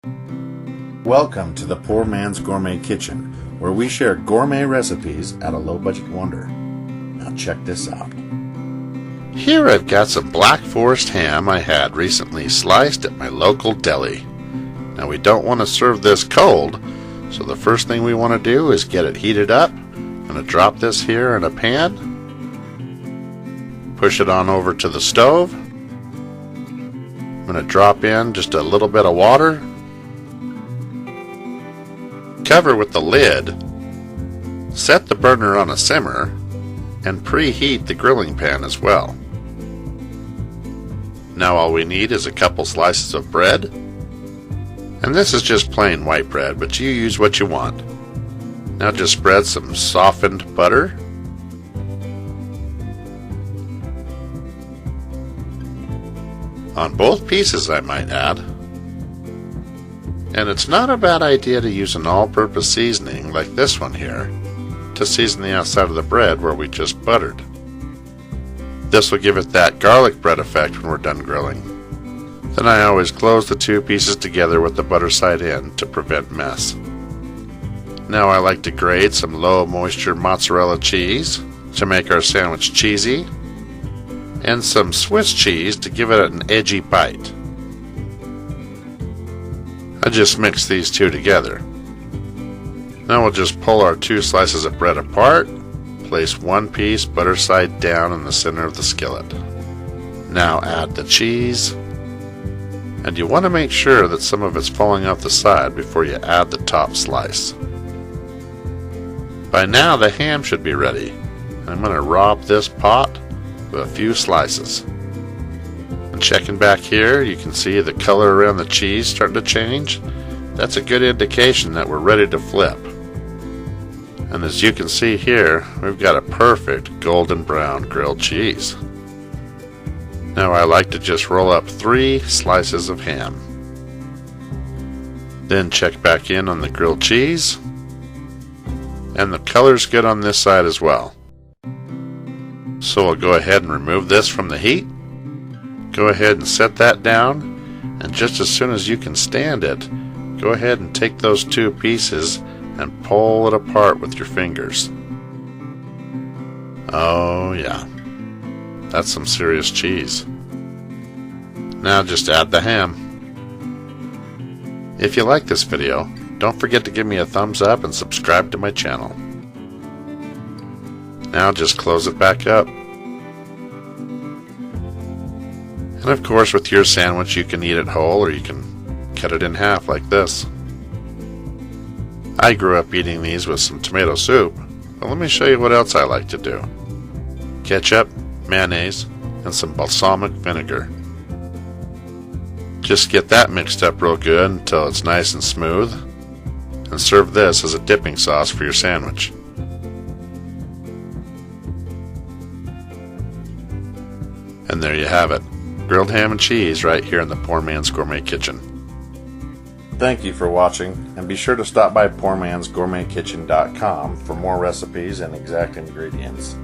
Welcome to the Poor Man's Gourmet Kitchen, where we share gourmet recipes at a low-budget wonder. Now check this out. Here I've got some Black Forest ham I had recently sliced at my local deli. Now we don't want to serve this cold, so the first thing we want to do is get it heated up. I'm going to drop this here in a pan. Push it on over to the stove. I'm going to drop in just a little bit of water. Cover with the lid, set the burner on a simmer, and preheat the grilling pan as well. Now all we need is a couple slices of bread, and this is just plain white bread, but you use what you want. Now just spread some softened butter, on both pieces I might add. And it's not a bad idea to use an all-purpose seasoning like this one here to season the outside of the bread where we just buttered. This will give it that garlic bread effect when we're done grilling. Then I always close the two pieces together with the butter side in to prevent mess. Now I like to grate some low moisture mozzarella cheese to make our sandwich cheesy, and some Swiss cheese to give it an edgy bite. I just mix these two together. Now we'll just pull our two slices of bread apart, place one piece butter side down in the center of the skillet. Now add the cheese, and you want to make sure that some of it's falling off the side before you add the top slice. By now the ham should be ready, and I'm going to rob this pot with a few slices. And checking back here, you can see the color around the cheese starting to change. That's a good indication that we're ready to flip. And as you can see here, we've got a perfect golden brown grilled cheese. Now I like to just roll up 3 slices of ham. Then check back in on the grilled cheese. And the color's good on this side as well. So we'll go ahead and remove this from the heat. Go ahead and set that down, and just as soon as you can stand it, go ahead and take those two pieces and pull it apart with your fingers. Oh yeah, that's some serious cheese. Now just add the ham. If you like this video, don't forget to give me a thumbs up and subscribe to my channel. Now just close it back up. And of course, with your sandwich, you can eat it whole or you can cut it in half like this. I grew up eating these with some tomato soup, but let me show you what else I like to do. Ketchup, mayonnaise, and some balsamic vinegar. Just get that mixed up real good until it's nice and smooth, and serve this as a dipping sauce for your sandwich. And there you have it. Grilled ham and cheese right here in the Poor Man's Gourmet Kitchen. Thank you for watching, and be sure to stop by PoorMansGourmetKitchen.com for more recipes and exact ingredients.